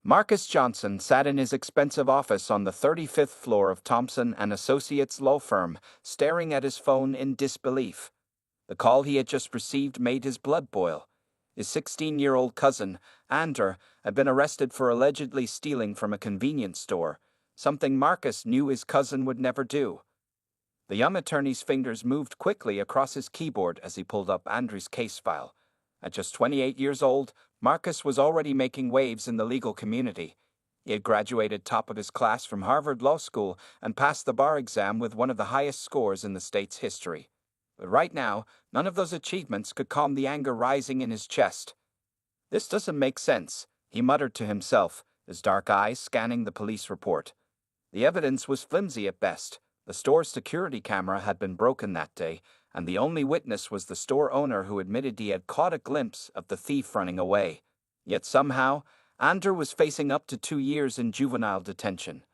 Marcus Johnson sat in his expensive office on the 35th floor of Thompson and Associates law firm, staring at his phone in disbelief. The call he had just received made his blood boil. His 16-year-old cousin, Ander, had been arrested for allegedly stealing from a convenience store, something Marcus knew his cousin would never do. The young attorney's fingers moved quickly across his keyboard as he pulled up Andrew's case file. At just 28 years old, Marcus was already making waves in the legal community. He had graduated top of his class from Harvard Law School and passed the bar exam with one of the highest scores in the state's history. But right now, none of those achievements could calm the anger rising in his chest. "This doesn't make sense," he muttered to himself, his dark eyes scanning the police report. The evidence was flimsy at best. The store's security camera had been broken that day, and the only witness was the store owner who admitted he had caught a glimpse of the thief running away. Yet somehow, Ander was facing up to 2 years in juvenile detention.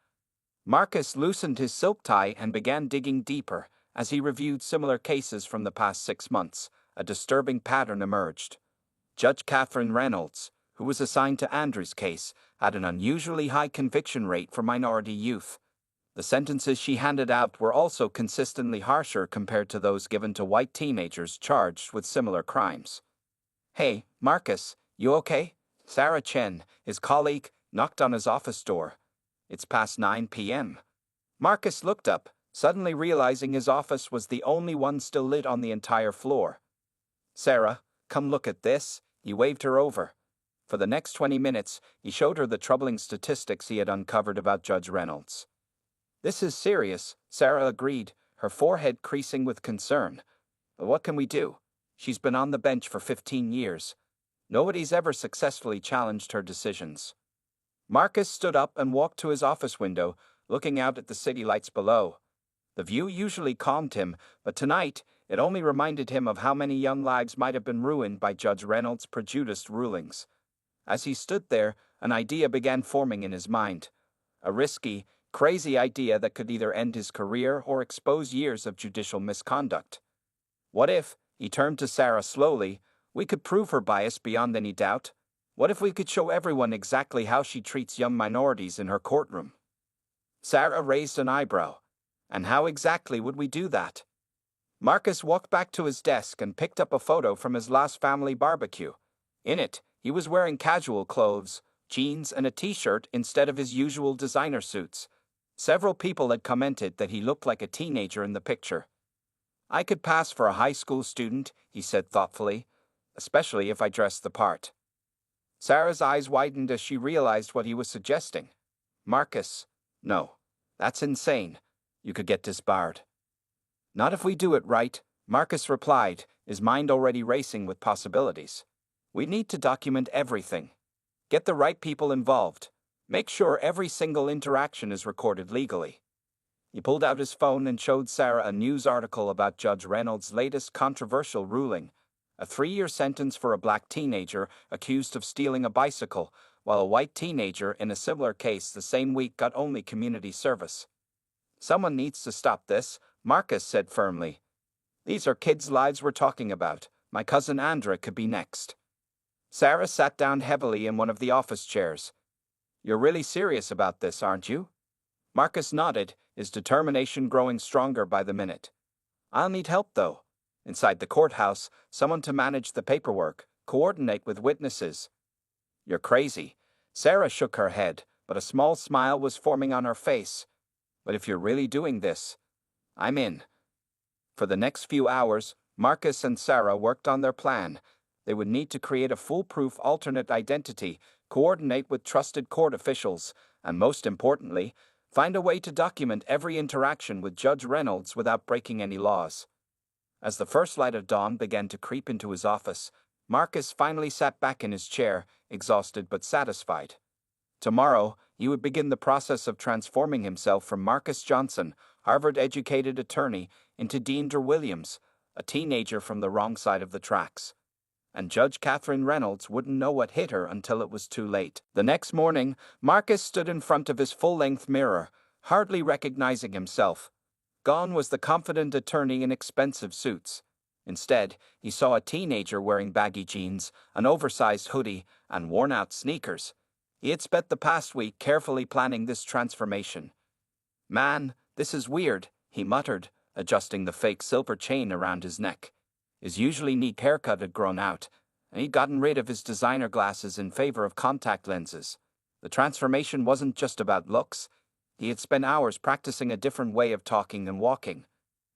Marcus loosened his silk tie and began digging deeper. As he reviewed similar cases from the past 6 months, a disturbing pattern emerged. Judge Catherine Reynolds, who was assigned to Andrew's case, had an unusually high conviction rate for minority youth. The sentences she handed out were also consistently harsher compared to those given to white teenagers charged with similar crimes. "Hey, Marcus, you okay?" Sarah Chen, his colleague, knocked on his office door. "It's past 9 p.m. Marcus looked up, suddenly realizing his office was the only one still lit on the entire floor. "Sarah, come look at this," he waved her over. For the next 20 minutes, he showed her the troubling statistics he had uncovered about Judge Reynolds. "This is serious," Sarah agreed, her forehead creasing with concern. "But what can we do? She's been on the bench for 15 years. Nobody's ever successfully challenged her decisions." Marcus stood up and walked to his office window, looking out at the city lights below. The view usually calmed him, but tonight it only reminded him of how many young lives might have been ruined by Judge Reynolds' prejudiced rulings. As he stood there, an idea began forming in his mind. A risky, crazy idea that could either end his career or expose years of judicial misconduct. What if, he turned to Sarah slowly, we could prove her bias beyond any doubt? What if we could show everyone exactly how she treats young minorities in her courtroom? Sarah raised an eyebrow. And how exactly would we do that? Marcus walked back to his desk and picked up a photo from his last family barbecue. In it, he was wearing casual clothes, jeans and a t-shirt instead of his usual designer suits. Several people had commented that he looked like a teenager in the picture. "I could pass for a high school student," he said thoughtfully, "especially if I dressed the part." Sarah's eyes widened as she realized what he was suggesting. "Marcus, no, that's insane. You could get disbarred." "Not if we do it right," Marcus replied, his mind already racing with possibilities. "We need to document everything. Get the right people involved. Make sure every single interaction is recorded legally." He pulled out his phone and showed Sarah a news article about Judge Reynolds' latest controversial ruling: a 3-year sentence for a black teenager accused of stealing a bicycle, while a white teenager in a similar case the same week got only community service. "Someone needs to stop this," Marcus said firmly. "These are kids' lives we're talking about. My cousin Andra could be next." Sarah sat down heavily in one of the office chairs. "You're really serious about this, aren't you?" Marcus nodded, his determination growing stronger by the minute. "I'll need help, though. Inside the courthouse, someone to manage the paperwork, coordinate with witnesses." "You're crazy." Sarah shook her head, but a small smile was forming on her face. "But if you're really doing this, I'm in." For the next few hours, Marcus and Sarah worked on their plan. They would need to create a foolproof alternate identity, coordinate with trusted court officials, and most importantly, find a way to document every interaction with Judge Reynolds without breaking any laws. As the first light of dawn began to creep into his office, Marcus finally sat back in his chair, exhausted but satisfied. Tomorrow, he would begin the process of transforming himself from Marcus Johnson, Harvard-educated attorney, into Deandra Williams, a teenager from the wrong side of the tracks. And Judge Catherine Reynolds wouldn't know what hit her until it was too late. The next morning, Marcus stood in front of his full-length mirror, hardly recognizing himself. Gone was the confident attorney in expensive suits. Instead, he saw a teenager wearing baggy jeans, an oversized hoodie, and worn-out sneakers. He had spent the past week carefully planning this transformation. "Man, this is weird," he muttered, adjusting the fake silver chain around his neck. His usually neat haircut had grown out, and he'd gotten rid of his designer glasses in favor of contact lenses. The transformation wasn't just about looks. He had spent hours practicing a different way of talking and walking.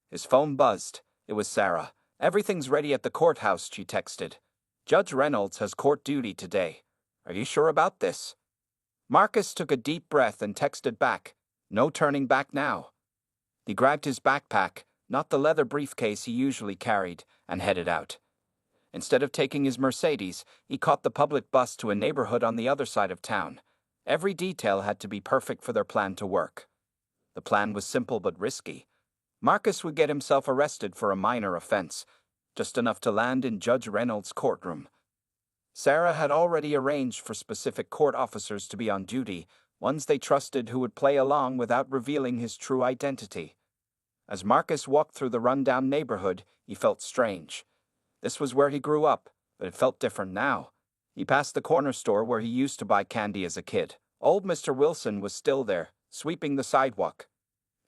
His phone buzzed. It was Sarah. "Everything's ready at the courthouse," she texted. "Judge Reynolds has court duty today. Are you sure about this?" Marcus took a deep breath and texted back, "No turning back now." He grabbed his backpack, not the leather briefcase he usually carried, and headed out. Instead of taking his Mercedes, he caught the public bus to a neighborhood on the other side of town. Every detail had to be perfect for their plan to work. The plan was simple but risky. Marcus would get himself arrested for a minor offense, just enough to land in Judge Reynolds' courtroom. Sarah had already arranged for specific court officers to be on duty, ones they trusted who would play along without revealing his true identity. As Marcus walked through the rundown neighborhood, he felt strange. This was where he grew up, but it felt different now. He passed the corner store where he used to buy candy as a kid. Old Mr. Wilson was still there, sweeping the sidewalk.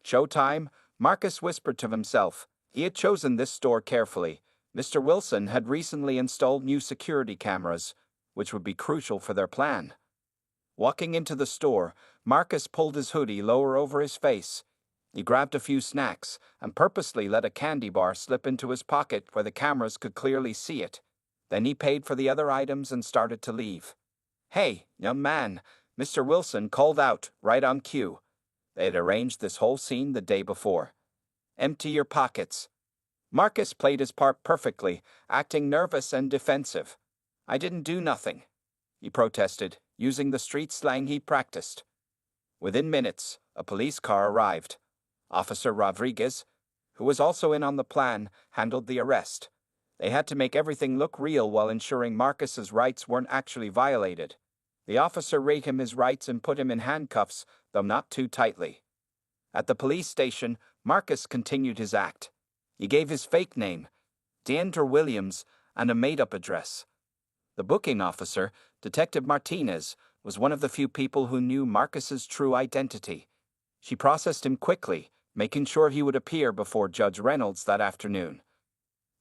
"Showtime," Marcus whispered to himself. He had chosen this store carefully. Mr. Wilson had recently installed new security cameras, which would be crucial for their plan. Walking into the store, Marcus pulled his hoodie lower over his face. He grabbed a few snacks and purposely let a candy bar slip into his pocket where the cameras could clearly see it. Then he paid for the other items and started to leave. "Hey, young man," Mr. Wilson called out, right on cue. They had arranged this whole scene the day before. "Empty your pockets." Marcus played his part perfectly, acting nervous and defensive. "I didn't do nothing," he protested, using the street slang he practiced. Within minutes, a police car arrived. Officer Rodriguez, who was also in on the plan, handled the arrest. They had to make everything look real while ensuring Marcus's rights weren't actually violated. The officer read him his rights and put him in handcuffs, though not too tightly. At the police station, Marcus continued his act. He gave his fake name, Deandra Williams, and a made-up address. The booking officer, Detective Martinez, was one of the few people who knew Marcus's true identity. She processed him quickly, making sure he would appear before Judge Reynolds that afternoon.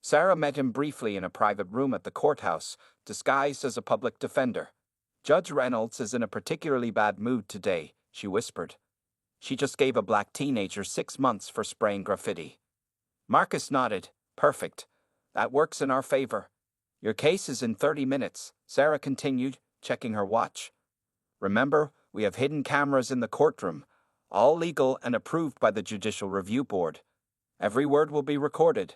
Sarah met him briefly in a private room at the courthouse, disguised as a public defender. "Judge Reynolds is in a particularly bad mood today," she whispered. "She just gave a black teenager 6 months for spraying graffiti." Marcus nodded. "Perfect. That works in our favor. Your case is in 30 minutes, Sarah continued, checking her watch. "Remember, we have hidden cameras in the courtroom, all legal and approved by the Judicial Review Board. Every word will be recorded."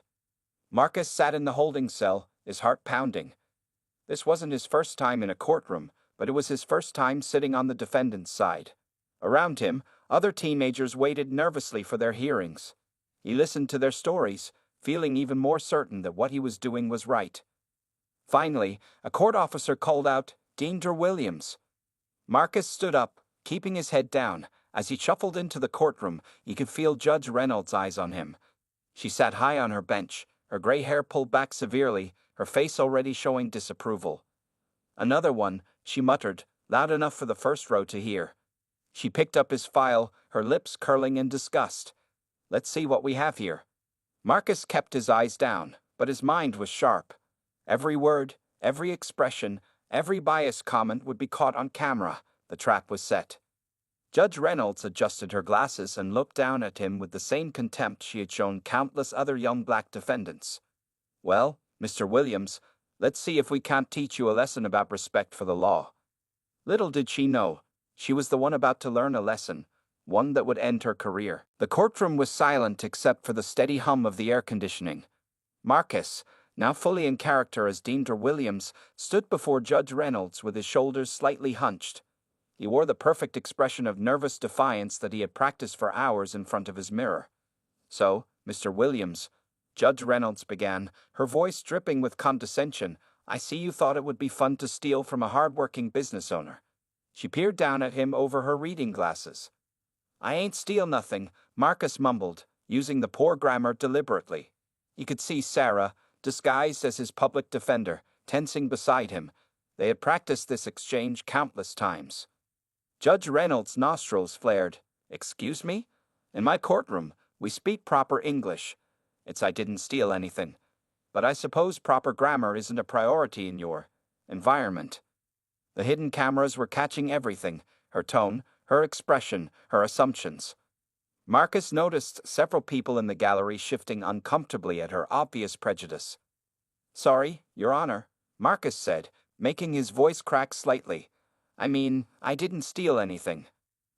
Marcus sat in the holding cell, his heart pounding. This wasn't his first time in a courtroom, but it was his first time sitting on the defendant's side. Around him, other teenagers waited nervously for their hearings. He listened to their stories, feeling even more certain that what he was doing was right. Finally, a court officer called out, "Deandra Williams." Marcus stood up, keeping his head down. As he shuffled into the courtroom, he could feel Judge Reynolds' eyes on him. She sat high on her bench, her gray hair pulled back severely, her face already showing disapproval. "Another one," she muttered, loud enough for the first row to hear. She picked up his file, her lips curling in disgust. "Let's see what we have here." Marcus kept his eyes down, but his mind was sharp. Every word, every expression, every biased comment would be caught on camera. The trap was set. Judge Reynolds adjusted her glasses and looked down at him with the same contempt she had shown countless other young black defendants. "Well, Mr. Williams, let's see if we can't teach you a lesson about respect for the law." Little did she know, she was the one about to learn a lesson, one that would end her career. The courtroom was silent except for the steady hum of the air conditioning. Marcus, now fully in character as Deandra Williams, stood before Judge Reynolds with his shoulders slightly hunched. He wore the perfect expression of nervous defiance that he had practiced for hours in front of his mirror. "So, Mr. Williams," Judge Reynolds began, her voice dripping with condescension, "I see you thought it would be fun to steal from a hard-working business owner." She peered down at him over her reading glasses. "I ain't steal nothing," Marcus mumbled, using the poor grammar deliberately. He could see Sarah, disguised as his public defender, tensing beside him. They had practiced this exchange countless times. Judge Reynolds' nostrils flared. "Excuse me? In my courtroom, we speak proper English. I didn't steal anything. But I suppose proper grammar isn't a priority in your environment." The hidden cameras were catching everything: her tone, her expression, her assumptions. Marcus noticed several people in the gallery shifting uncomfortably at her obvious prejudice. "Sorry, Your Honor," Marcus said, making his voice crack slightly. I didn't steal anything."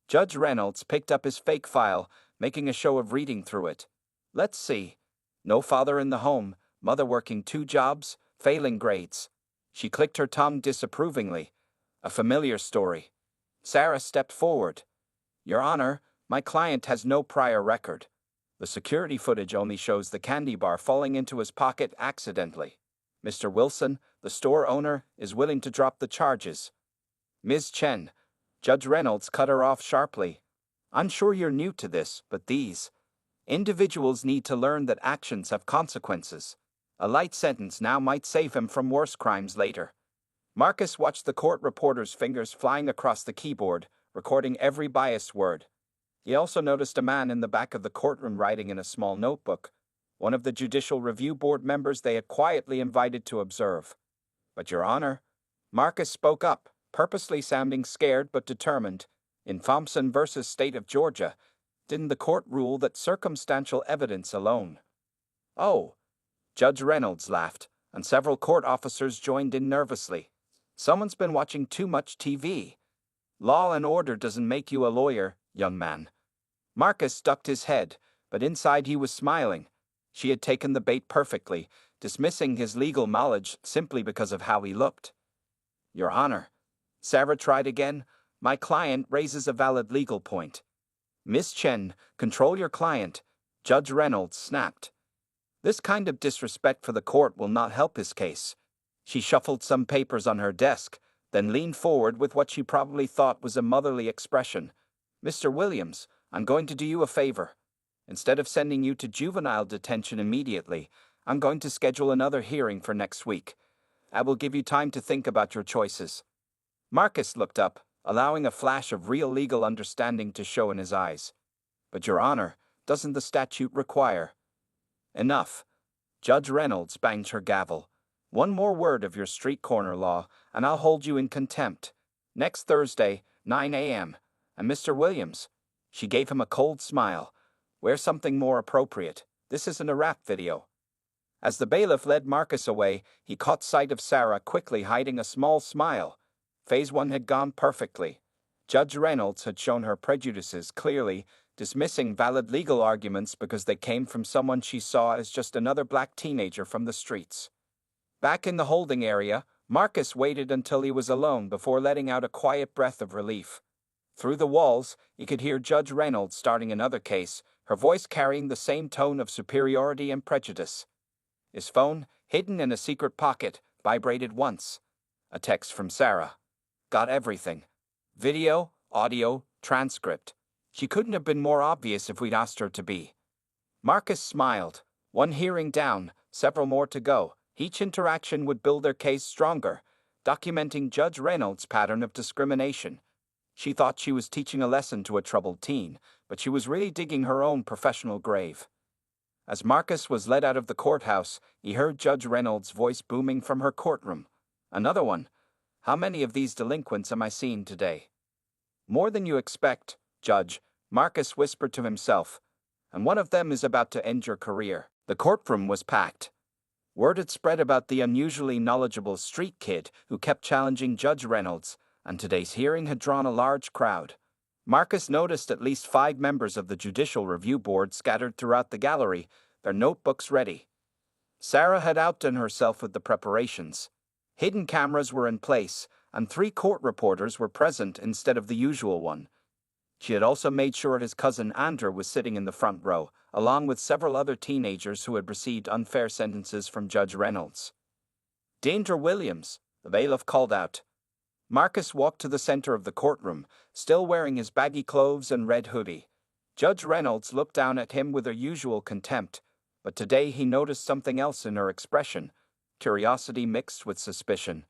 Judge Reynolds picked up his fake file, making a show of reading through it. "Let's see. No father in the home, mother working 2 jobs, failing grades." She clicked her tongue disapprovingly. A familiar story. Sarah stepped forward. "Your Honor, my client has no prior record. The security footage only shows the candy bar falling into his pocket accidentally. Mr. Wilson, the store owner, is willing to drop the charges." "Ms. Chen," Judge Reynolds cut her off sharply. "I'm sure you're new to this, but these individuals need to learn that actions have consequences. A light sentence now might save him from worse crimes later." Marcus watched the court reporter's fingers flying across the keyboard, recording every biased word. He also noticed a man in the back of the courtroom writing in a small notebook, one of the Judicial Review Board members they had quietly invited to observe. "But, Your Honor," Marcus spoke up, purposely sounding scared but determined. "In Thompson versus State of Georgia, didn't the court rule that circumstantial evidence alone—" "Oh," Judge Reynolds laughed, and several court officers joined in nervously. "Someone's been watching too much TV. Law and order doesn't make you a lawyer, young man." Marcus ducked his head, but inside he was smiling. She had taken the bait perfectly, dismissing his legal knowledge simply because of how he looked. "Your Honor," Sarah tried again, "my client raises a valid legal point." "Miss Chen, control your client," Judge Reynolds snapped. "This kind of disrespect for the court will not help his case." She shuffled some papers on her desk, then leaned forward with what she probably thought was a motherly expression. "Mr. Williams, I'm going to do you a favor. Instead of sending you to juvenile detention immediately, I'm going to schedule another hearing for next week. I will give you time to think about your choices." Marcus looked up, allowing a flash of real legal understanding to show in his eyes. "But, Your Honor, doesn't the statute require—" "Enough." Judge Reynolds banged her gavel. "One more word of your street corner law, and I'll hold you in contempt. Next Thursday, 9 a.m. And Mr. Williams," she gave him a cold smile, "wear something more appropriate. This isn't a rap video." As the bailiff led Marcus away, he caught sight of Sarah quickly hiding a small smile. Phase 1 had gone perfectly. Judge Reynolds had shown her prejudices clearly, dismissing valid legal arguments because they came from someone she saw as just another black teenager from the streets. Back in the holding area, Marcus waited until he was alone before letting out a quiet breath of relief. Through the walls, he could hear Judge Reynolds starting another case, her voice carrying the same tone of superiority and prejudice. His phone, hidden in a secret pocket, vibrated once. A text from Sarah. "Got everything. Video, audio, transcript. She couldn't have been more obvious if we'd asked her to be." Marcus smiled. One hearing down, several more to go. Each interaction would build their case stronger, documenting Judge Reynolds' pattern of discrimination. She thought she was teaching a lesson to a troubled teen, but she was really digging her own professional grave. As Marcus was led out of the courthouse, he heard Judge Reynolds' voice booming from her courtroom. "Another one. How many of these delinquents am I seeing today?" "More than you expect, Judge," Marcus whispered to himself. "And one of them is about to end your career." The courtroom was packed. Word had spread about the unusually knowledgeable street kid who kept challenging Judge Reynolds, and today's hearing had drawn a large crowd. Marcus noticed at least 5 members of the Judicial Review Board scattered throughout the gallery, their notebooks ready. Sarah had outdone herself with the preparations. Hidden cameras were in place, and 3 court reporters were present instead of the usual one. She had also made sure his cousin Andrew was sitting in the front row, along with several other teenagers who had received unfair sentences from Judge Reynolds. "Danger Williams," the bailiff called out. Marcus walked to the center of the courtroom, still wearing his baggy clothes and red hoodie. Judge Reynolds looked down at him with her usual contempt, but today he noticed something else in her expression, curiosity mixed with suspicion.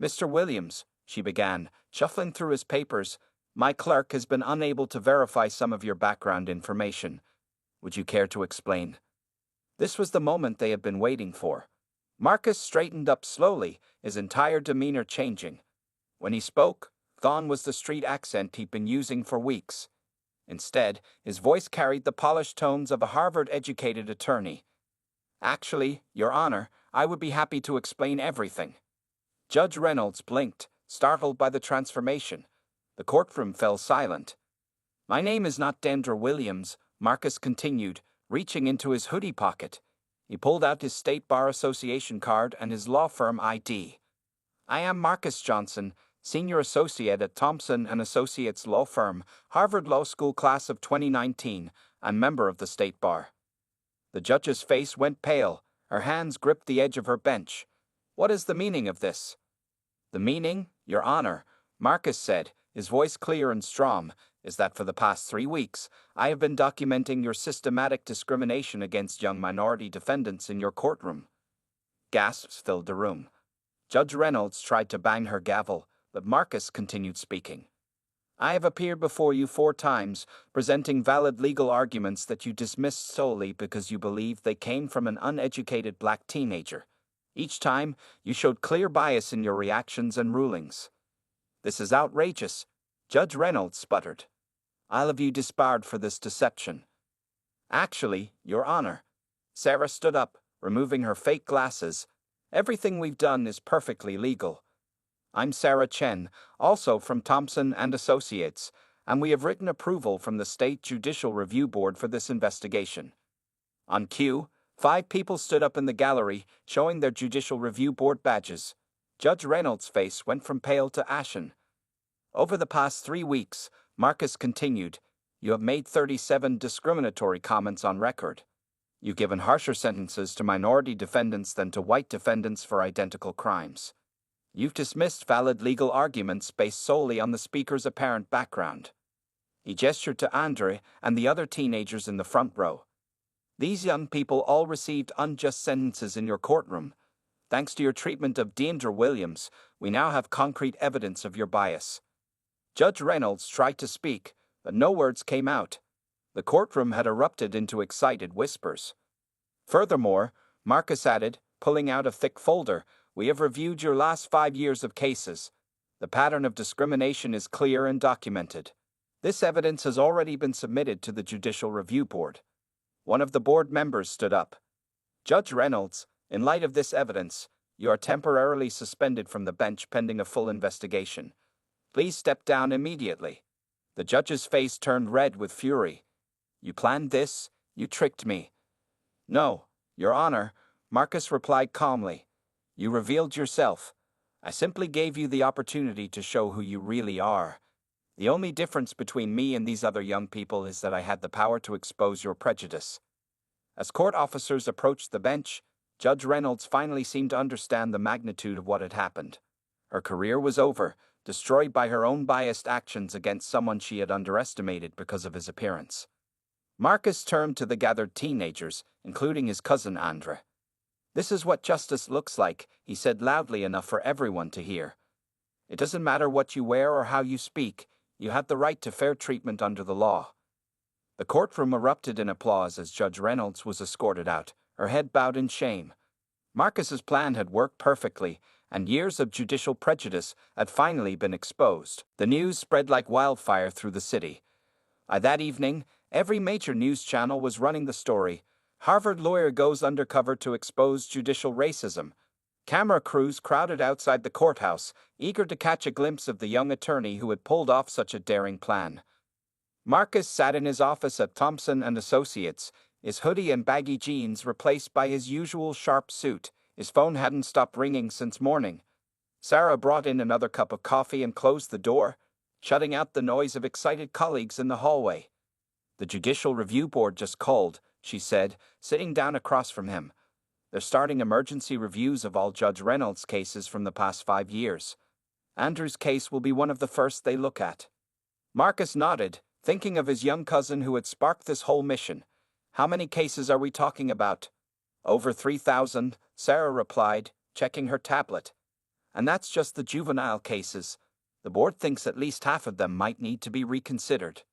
Mr. Williams, she began, shuffling through his papers, my clerk has been unable to verify some of your background information. Would you care to explain? This was the moment they had been waiting for. Marcus straightened up slowly, his entire demeanor changing. When he spoke, gone was the street accent he'd been using for weeks. Instead, his voice carried the polished tones of a Harvard-educated attorney. Actually, Your Honor, I would be happy to explain everything. Judge Reynolds blinked, startled by the transformation. The courtroom fell silent. My name is not Dandra Williams, Marcus continued, reaching into his hoodie pocket. He pulled out his State Bar Association card and his law firm ID. I am Marcus Johnson, Senior Associate at Thompson & Associates Law Firm, Harvard Law School Class of 2019, and member of the State Bar. The judge's face went pale. Her hands gripped the edge of her bench. What is the meaning of this? The meaning, Your Honor, Marcus said, his voice clear and strong, is that for the past 3 weeks, I have been documenting your systematic discrimination against young minority defendants in your courtroom. Gasps filled the room. Judge Reynolds tried to bang her gavel, but Marcus continued speaking. I have appeared before you 4 times, presenting valid legal arguments that you dismissed solely because you believe they came from an uneducated black teenager. Each time, you showed clear bias in your reactions and rulings. This is outrageous, Judge Reynolds sputtered. I'll have you disbarred for this deception. Actually, Your Honor. Sarah stood up, removing her fake glasses. Everything we've done is perfectly legal. I'm Sarah Chen, also from Thompson & Associates, and we have written approval from the State Judicial Review Board for this investigation. On cue, 5 people stood up in the gallery, showing their Judicial Review Board badges. Judge Reynolds' face went from pale to ashen. Over the past 3 weeks, Marcus continued, you have made 37 discriminatory comments on record. You've given harsher sentences to minority defendants than to white defendants for identical crimes. You've dismissed valid legal arguments based solely on the speaker's apparent background. He gestured to Andre and the other teenagers in the front row. These young people all received unjust sentences in your courtroom. Thanks to your treatment of Dandra Williams, we now have concrete evidence of your bias. Judge Reynolds tried to speak, but no words came out. The courtroom had erupted into excited whispers. Furthermore, Marcus added, pulling out a thick folder, we have reviewed your last 5 years of cases. The pattern of discrimination is clear and documented. This evidence has already been submitted to the Judicial Review Board. One of the board members stood up. Judge Reynolds, in light of this evidence, you are temporarily suspended from the bench pending a full investigation. Please step down immediately. The judge's face turned red with fury. You planned this? You tricked me. No, Your Honor, Marcus replied calmly. You revealed yourself. I simply gave you the opportunity to show who you really are. The only difference between me and these other young people is that I had the power to expose your prejudice. As court officers approached the bench, Judge Reynolds finally seemed to understand the magnitude of what had happened. Her career was over, destroyed by her own biased actions against someone she had underestimated because of his appearance. Marcus turned to the gathered teenagers, including his cousin Andre. This is what justice looks like, he said loudly enough for everyone to hear. It doesn't matter what you wear or how you speak, you have the right to fair treatment under the law. The courtroom erupted in applause as Judge Reynolds was escorted out, her head bowed in shame. Marcus's plan had worked perfectly, and years of judicial prejudice had finally been exposed. The news spread like wildfire through the city. By that evening, every major news channel was running the story. Harvard lawyer goes undercover to expose judicial racism. Camera crews crowded outside the courthouse, eager to catch a glimpse of the young attorney who had pulled off such a daring plan. Marcus sat in his office at Thompson & Associates, his hoodie and baggy jeans replaced by his usual sharp suit. His phone hadn't stopped ringing since morning. Sarah brought in another cup of coffee and closed the door, shutting out the noise of excited colleagues in the hallway. The Judicial Review Board just called, she said, sitting down across from him. They're starting emergency reviews of all Judge Reynolds' cases from the past 5 years. Andrew's case will be one of the first they look at. Marcus nodded, thinking of his young cousin who had sparked this whole mission. How many cases are we talking about? Over 3,000, Sarah replied, checking her tablet. And that's just the juvenile cases. The board thinks at least half of them might need to be reconsidered.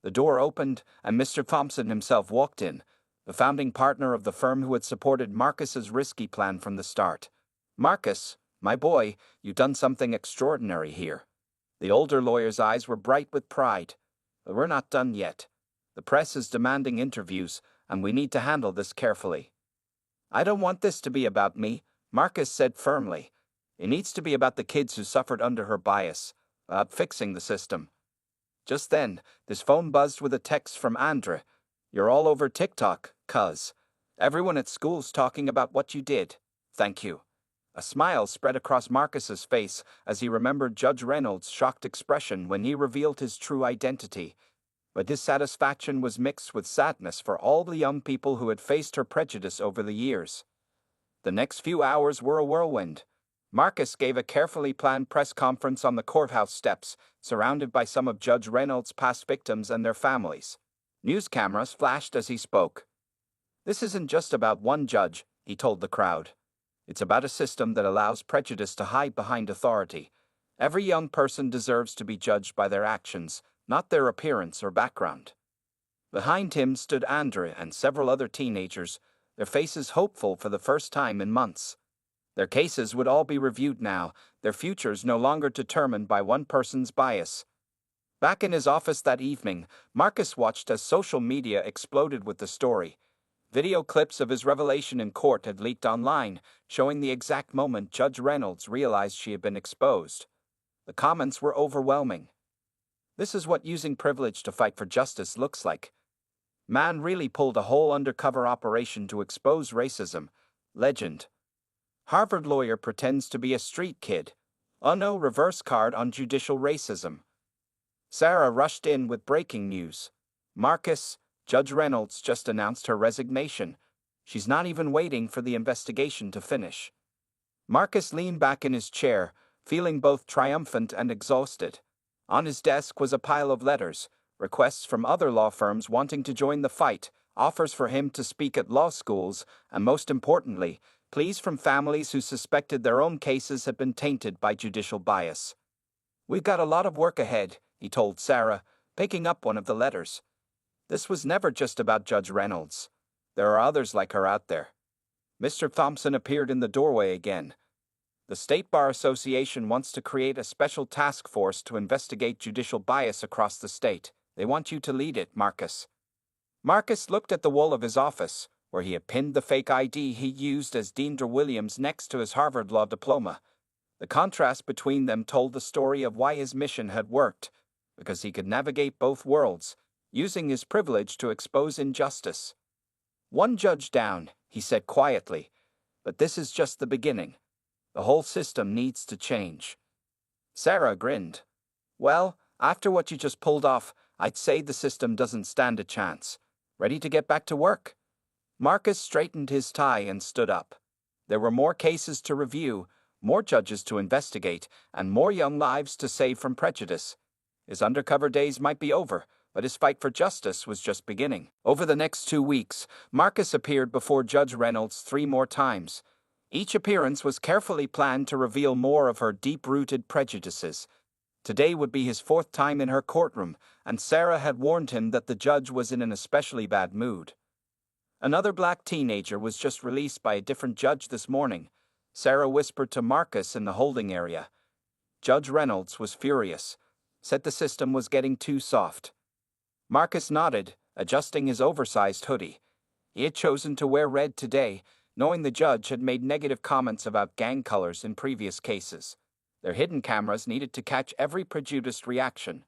The door opened, and Mr. Thompson himself walked in, the founding partner of the firm who had supported Marcus's risky plan from the start. "Marcus, my boy, you've done something extraordinary here." The older lawyer's eyes were bright with pride. "But we're not done yet. The press is demanding interviews, and we need to handle this carefully." "I don't want this to be about me," Marcus said firmly. "It needs to be about the kids who suffered under her bias, about fixing the system." Just then, this phone buzzed with a text from Andra. "You're all over TikTok, cuz. Everyone at school's talking about what you did. Thank you." A smile spread across Marcus's face as he remembered Judge Reynolds' shocked expression when he revealed his true identity. But his satisfaction was mixed with sadness for all the young people who had faced her prejudice over the years. The next few hours were a whirlwind. Marcus gave a carefully planned press conference on the courthouse steps, surrounded by some of Judge Reynolds' past victims and their families. News cameras flashed as he spoke. "This isn't just about one judge," he told the crowd. "It's about a system that allows prejudice to hide behind authority. Every young person deserves to be judged by their actions, not their appearance or background." Behind him stood Andrea and several other teenagers, their faces hopeful for the first time in months. Their cases would all be reviewed now, their futures no longer determined by one person's bias. Back in his office that evening, Marcus watched as social media exploded with the story. Video clips of his revelation in court had leaked online, showing the exact moment Judge Reynolds realized she had been exposed. The comments were overwhelming. "This is what using privilege to fight for justice looks like. Man really pulled a whole undercover operation to expose racism. Legend. Harvard lawyer pretends to be a street kid. Oh no, reverse card on judicial racism." Sarah rushed in with breaking news. "Marcus, Judge Reynolds just announced her resignation. She's not even waiting for the investigation to finish." Marcus leaned back in his chair, feeling both triumphant and exhausted. On his desk was a pile of letters, requests from other law firms wanting to join the fight, offers for him to speak at law schools, and most importantly, pleas from families who suspected their own cases had been tainted by judicial bias. "We've got a lot of work ahead," he told Sarah, picking up one of the letters. "This was never just about Judge Reynolds. There are others like her out there." Mr. Thompson appeared in the doorway again. "The State Bar Association wants to create a special task force to investigate judicial bias across the state. They want you to lead it, Marcus." Marcus looked at the wall of his office, where he had pinned the fake ID he used as Deandra Williams next to his Harvard Law diploma. The contrast between them told the story of why his mission had worked, because he could navigate both worlds, using his privilege to expose injustice. "One judge down," he said quietly, "but this is just the beginning. The whole system needs to change." Sarah grinned. "Well, after what you just pulled off, I'd say the system doesn't stand a chance. Ready to get back to work?" Marcus straightened his tie and stood up. There were more cases to review, more judges to investigate, and more young lives to save from prejudice. His undercover days might be over, but his fight for justice was just beginning. Over the next 2 weeks, Marcus appeared before Judge Reynolds 3 more times. Each appearance was carefully planned to reveal more of her deep-rooted prejudices. Today would be his 4th time in her courtroom, and Sarah had warned him that the judge was in an especially bad mood. Another black teenager was just released by a different judge this morning, Sarah whispered to Marcus in the holding area. Judge Reynolds was furious, said the system was getting too soft. Marcus nodded, adjusting his oversized hoodie. He had chosen to wear red today, knowing the judge had made negative comments about gang colors in previous cases. Their hidden cameras needed to catch every prejudiced reaction.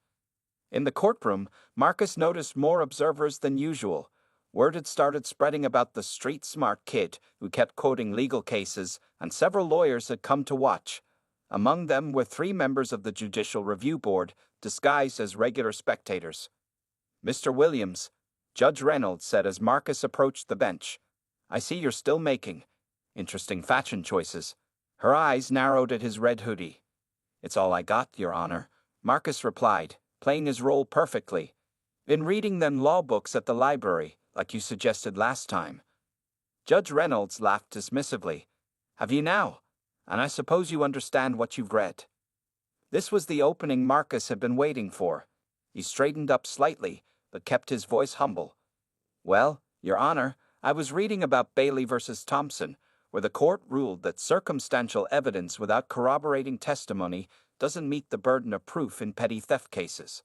In the courtroom, Marcus noticed more observers than usual. Word had started spreading about the street-smart kid who kept quoting legal cases, and several lawyers had come to watch. Among them were 3 members of the Judicial Review Board, disguised as regular spectators. "Mr. Williams," Judge Reynolds said as Marcus approached the bench, "I see you're still making interesting fashion choices." Her eyes narrowed at his red hoodie. "It's all I got, Your Honor," Marcus replied, playing his role perfectly. "Been reading them law books at the library, like you suggested last time." Judge Reynolds laughed dismissively. "Have you now?" And I suppose you understand what you've read. This was the opening Marcus had been waiting for. He straightened up slightly, but kept his voice humble. Well, Your Honor, I was reading about Bailey versus Thompson, where the court ruled that circumstantial evidence without corroborating testimony doesn't meet the burden of proof in petty theft cases.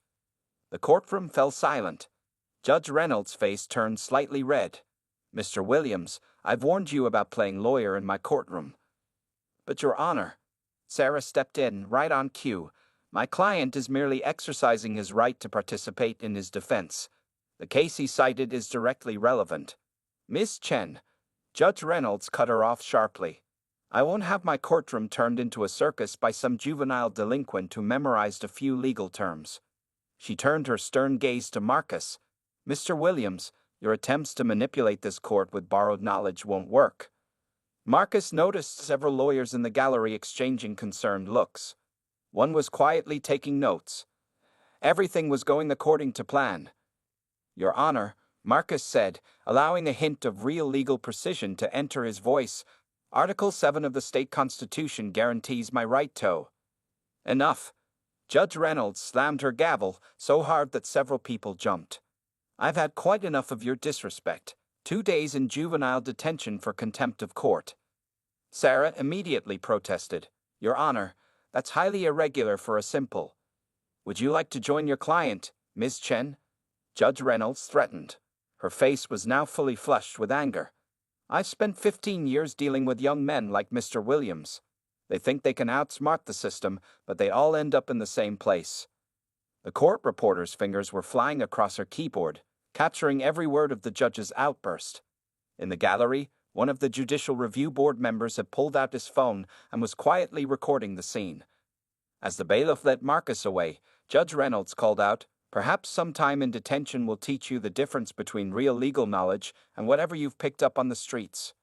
The courtroom fell silent. Judge Reynolds' face turned slightly red. Mr. Williams, I've warned you about playing lawyer in my courtroom. But Your Honor, Sarah stepped in, right on cue. My client is merely exercising his right to participate in his defense. The case he cited is directly relevant. Miss Chen, Judge Reynolds cut her off sharply. I won't have my courtroom turned into a circus by some juvenile delinquent who memorized a few legal terms. She turned her stern gaze to Marcus. Mr. Williams, your attempts to manipulate this court with borrowed knowledge won't work. Marcus noticed several lawyers in the gallery exchanging concerned looks. One was quietly taking notes. Everything was going according to plan. Your Honor, Marcus said, allowing a hint of real legal precision to enter his voice, Article 7 of the state constitution guarantees my right to. Enough. Judge Reynolds slammed her gavel so hard that several people jumped. I've had quite enough of your disrespect. 2 days in juvenile detention for contempt of court. Sarah immediately protested. Your Honor, that's highly irregular for a simple. Would you like to join your client, Ms. Chen? Judge Reynolds threatened. Her face was now fully flushed with anger. I've spent 15 years dealing with young men like Mr. Williams. They think they can outsmart the system, but they all end up in the same place. The court reporter's fingers were flying across her keyboard, capturing every word of the judge's outburst. In the gallery, one of the Judicial Review Board members had pulled out his phone and was quietly recording the scene. As the bailiff led Marcus away, Judge Reynolds called out, Perhaps some time in detention will teach you the difference between real legal knowledge and whatever you've picked up on the streets.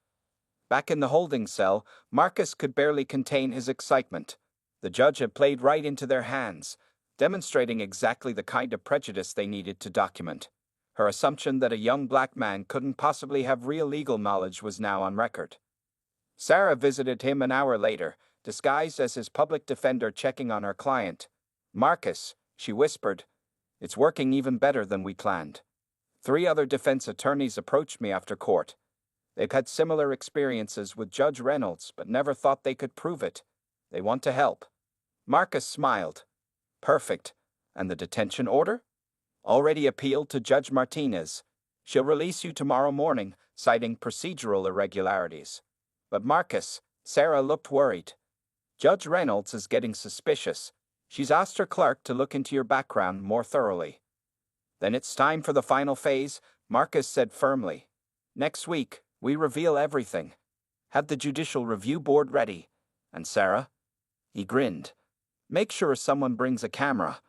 Back in the holding cell, Marcus could barely contain his excitement. The judge had played right into their hands, demonstrating exactly the kind of prejudice they needed to document. Her assumption that a young black man couldn't possibly have real legal knowledge was now on record. Sarah visited him an hour later, disguised as his public defender checking on her client. Marcus, she whispered, it's working even better than we planned. 3 other defense attorneys approached me after court. They've had similar experiences with Judge Reynolds, but never thought they could prove it. They want to help. Marcus smiled. Perfect. And the detention order? Already appealed to Judge Martinez. She'll release you tomorrow morning, citing procedural irregularities. But Marcus, Sarah looked worried. Judge Reynolds is getting suspicious. She's asked her clerk to look into your background more thoroughly. Then it's time for the final phase, Marcus said firmly. Next week, we reveal everything. Have the Judicial Review Board ready. And Sarah? He grinned. Make sure someone brings a camera.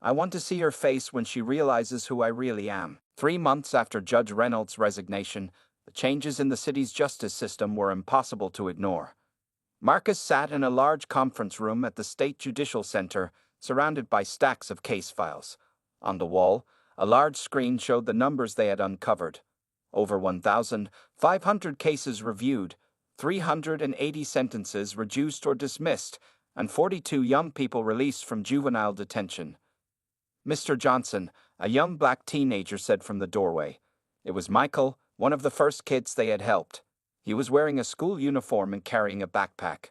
I want to see her face when she realizes who I really am. 3 months after Judge Reynolds' resignation, the changes in the city's justice system were impossible to ignore. Marcus sat in a large conference room at the State Judicial Center, surrounded by stacks of case files. On the wall, a large screen showed the numbers they had uncovered. Over 1,500 cases reviewed, 380 sentences reduced or dismissed, and 42 young people released from juvenile detention. Mr. Johnson, a young black teenager, said from the doorway. It was Michael, one of the first kids they had helped. He was wearing a school uniform and carrying a backpack.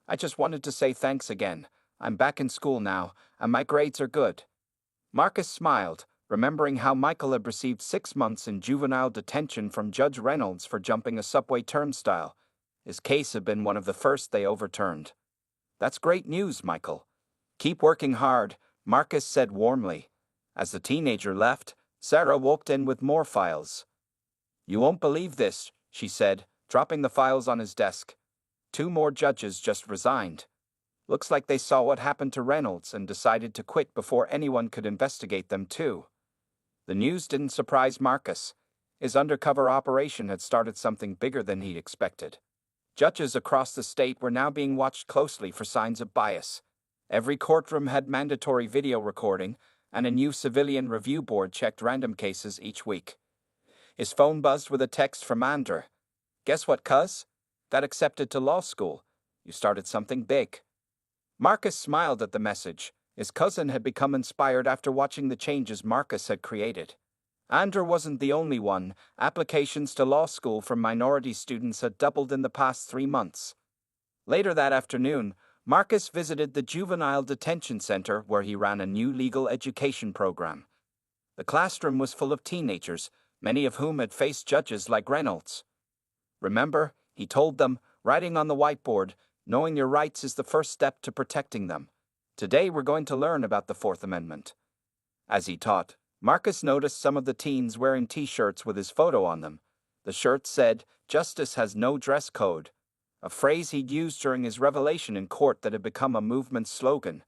I just wanted to say thanks again. I'm back in school now, and my grades are good. Marcus smiled, remembering how Michael had received 6 months in juvenile detention from Judge Reynolds for jumping a subway turnstile. His case had been one of the first they overturned. That's great news, Michael. Keep working hard, Marcus said warmly. As the teenager left, Sarah walked in with more files. You won't believe this, she said, dropping the files on his desk. 2 more judges just resigned. Looks like they saw what happened to Reynolds and decided to quit before anyone could investigate them too. The news didn't surprise Marcus. His undercover operation had started something bigger than he'd expected. Judges across the state were now being watched closely for signs of bias. Every courtroom had mandatory video recording, and a new civilian review board checked random cases each week. His phone buzzed with a text from Andrew. Guess what, cuz? Got accepted to law school. You started something big. Marcus smiled at the message. His cousin had become inspired after watching the changes Marcus had created. Andrew wasn't the only one. Applications to law school for minority students had doubled in the past 3 months. Later that afternoon, Marcus visited the Juvenile Detention Center where he ran a new legal education program. The classroom was full of teenagers, many of whom had faced judges like Reynolds. Remember, he told them, writing on the whiteboard, knowing your rights is the first step to protecting them. Today we're going to learn about the Fourth Amendment. As he taught, Marcus noticed some of the teens wearing t-shirts with his photo on them. The shirts said, "Justice has no dress code," a phrase he'd used during his revelation in court that had become a movement slogan.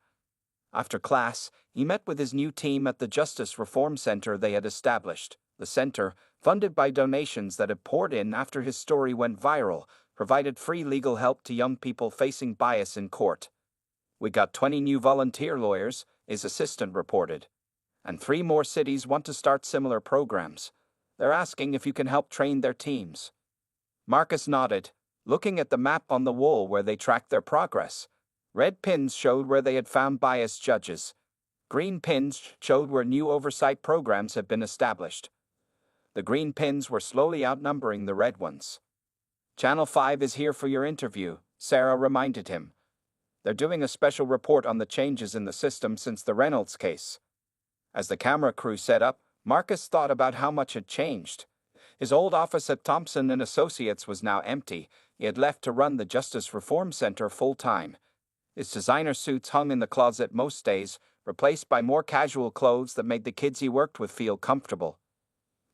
After class, he met with his new team at the Justice Reform Center they had established. The center, funded by donations that had poured in after his story went viral, provided free legal help to young people facing bias in court. "We got 20 new volunteer lawyers," his assistant reported. "And 3 more cities want to start similar programs. They're asking if you can help train their teams." Marcus nodded, looking at the map on the wall where they tracked their progress. Red pins showed where they had found biased judges. Green pins showed where new oversight programs had been established. The green pins were slowly outnumbering the red ones. "Channel 5 is here for your interview," Sarah reminded him. "They're doing a special report on the changes in the system since the Reynolds case." As the camera crew set up, Marcus thought about how much had changed. His old office at Thompson and Associates was now empty. He had left to run the Justice Reform Center full-time. His designer suits hung in the closet most days, replaced by more casual clothes that made the kids he worked with feel comfortable.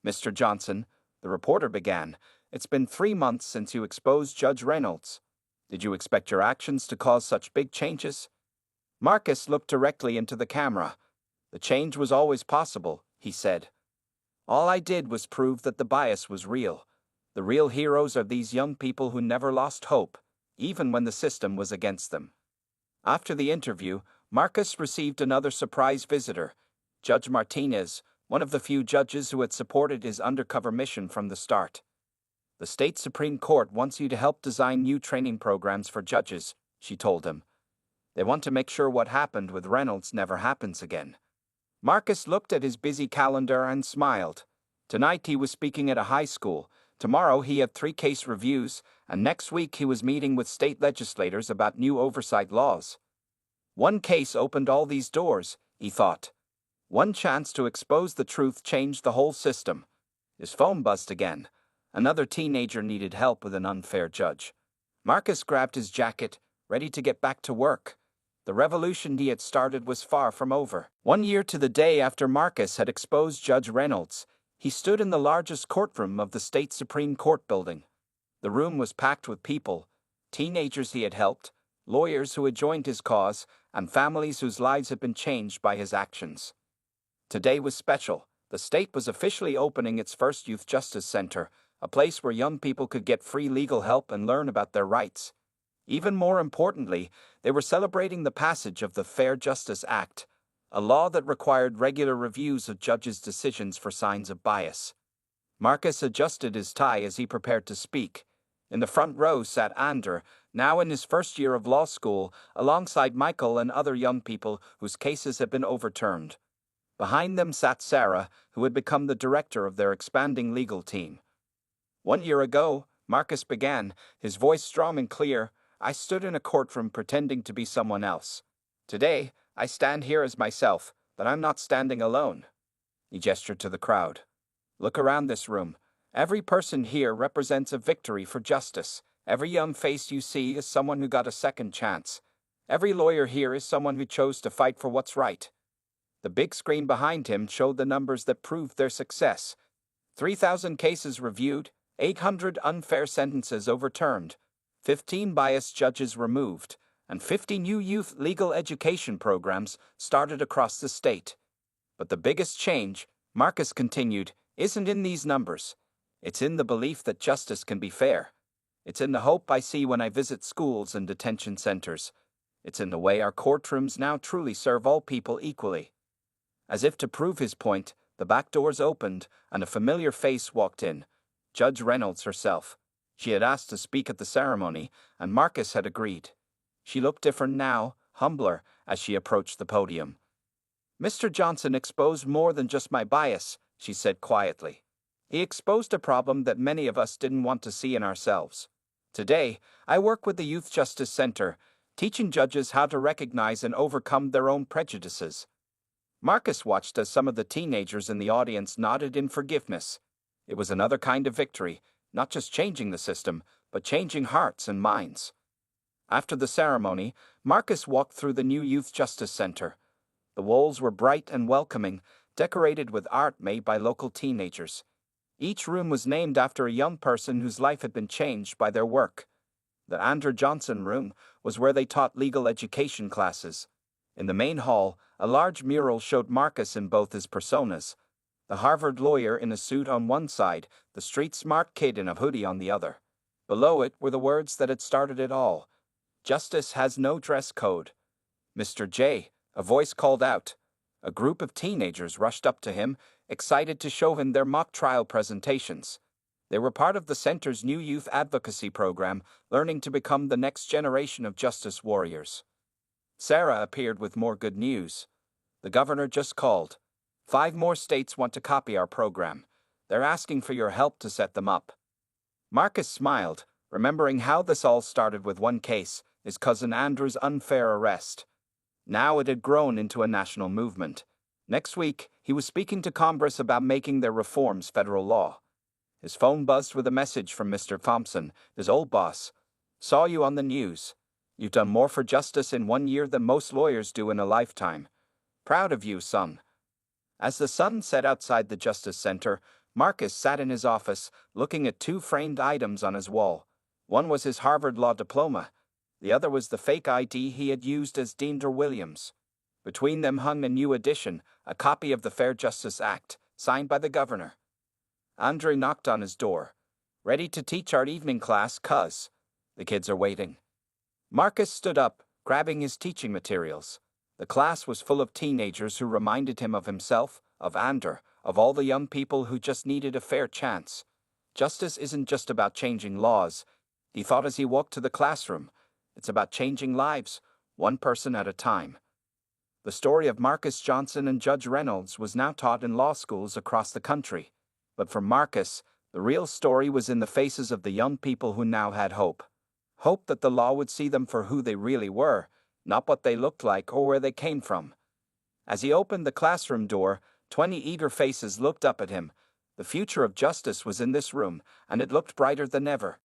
"Mr. Johnson," the reporter began, "it's been 3 months since you exposed Judge Reynolds. Did you expect your actions to cause such big changes?" Marcus looked directly into the camera. "The change was always possible," he said. "All I did was prove that the bias was real. The real heroes are these young people who never lost hope, even when the system was against them." After the interview, Marcus received another surprise visitor, Judge Martinez, one of the few judges who had supported his undercover mission from the start. "The state Supreme Court wants you to help design new training programs for judges," she told him. "They want to make sure what happened with Reynolds never happens again." Marcus looked at his busy calendar and smiled. Tonight he was speaking at a high school. Tomorrow he had 3 case reviews, and next week he was meeting with state legislators about new oversight laws. One case opened all these doors, he thought. One chance to expose the truth changed the whole system. His phone buzzed again. Another teenager needed help with an unfair judge. Marcus grabbed his jacket, ready to get back to work. The revolution he had started was far from over. 1 year to the day after Marcus had exposed Judge Reynolds, he stood in the largest courtroom of the state Supreme Court building. The room was packed with people, teenagers he had helped, lawyers who had joined his cause, and families whose lives had been changed by his actions. Today was special. The state was officially opening its first Youth Justice Center, a place where young people could get free legal help and learn about their rights. Even more importantly, they were celebrating the passage of the Fair Justice Act, a law that required regular reviews of judges' decisions for signs of bias. Marcus adjusted his tie as he prepared to speak. In the front row sat Andrew, now in his first year of law school, alongside Michael and other young people whose cases had been overturned. Behind them sat Sarah, who had become the director of their expanding legal team. 1 year ago, Marcus began, his voice strong and clear, I stood in a courtroom pretending to be someone else. Today, I stand here as myself, but I'm not standing alone. He gestured to the crowd. Look around this room. Every person here represents a victory for justice. Every young face you see is someone who got a second chance. Every lawyer here is someone who chose to fight for what's right. The big screen behind him showed the numbers that proved their success. 3,000 cases reviewed, 800 unfair sentences overturned, 15 biased judges removed, and 50 new youth legal education programs started across the state. But the biggest change, Marcus continued, isn't in these numbers. It's in the belief that justice can be fair. It's in the hope I see when I visit schools and detention centers. It's in the way our courtrooms now truly serve all people equally. As if to prove his point, the back doors opened, and a familiar face walked in. Judge Reynolds herself. She had asked to speak at the ceremony, and Marcus had agreed. She looked different now, humbler, as she approached the podium. "Mr. Johnson exposed more than just my bias," she said quietly. "He exposed a problem that many of us didn't want to see in ourselves. Today, I work with the Youth Justice Center, teaching judges how to recognize and overcome their own prejudices." Marcus watched as some of the teenagers in the audience nodded in forgiveness. It was another kind of victory, not just changing the system, but changing hearts and minds. After the ceremony, Marcus walked through the new Youth Justice Center. The walls were bright and welcoming, decorated with art made by local teenagers. Each room was named after a young person whose life had been changed by their work. The Andrew Johnson room was where they taught legal education classes. In the main hall, a large mural showed Marcus in both his personas. The Harvard lawyer in a suit on one side, the street-smart kid in a hoodie on the other. Below it were the words that had started it all. "Justice has no dress code." "Mr. J," a voice called out. A group of teenagers rushed up to him, excited to show him their mock trial presentations. They were part of the center's new youth advocacy program, learning to become the next generation of justice warriors. Sarah appeared with more good news. "The governor just called. 5 more states want to copy our program. They're asking for your help to set them up." Marcus smiled, remembering how this all started with one case, his cousin Andrew's unfair arrest. Now it had grown into a national movement. Next week, he was speaking to Congress about making their reforms federal law. His phone buzzed with a message from Mr. Thompson, his old boss. "Saw you on the news. You've done more for justice in 1 year than most lawyers do in a lifetime. Proud of you, son." As the sun set outside the Justice Center, Marcus sat in his office, looking at 2 framed items on his wall. One was his Harvard Law diploma. The other was the fake ID he had used as Deandre Williams. Between them hung a new edition, a copy of the Fair Justice Act, signed by the governor. Andre knocked on his door. "Ready to teach our evening class, cuz? The kids are waiting." Marcus stood up, grabbing his teaching materials. The class was full of teenagers who reminded him of himself, of Andrew, of all the young people who just needed a fair chance. Justice isn't just about changing laws, he thought as he walked to the classroom. It's about changing lives, one person at a time. The story of Marcus Johnson and Judge Reynolds was now taught in law schools across the country. But for Marcus, the real story was in the faces of the young people who now had hope. Hope that the law would see them for who they really were, not what they looked like or where they came from. As he opened the classroom door, 20 eager faces looked up at him. The future of justice was in this room, and it looked brighter than ever.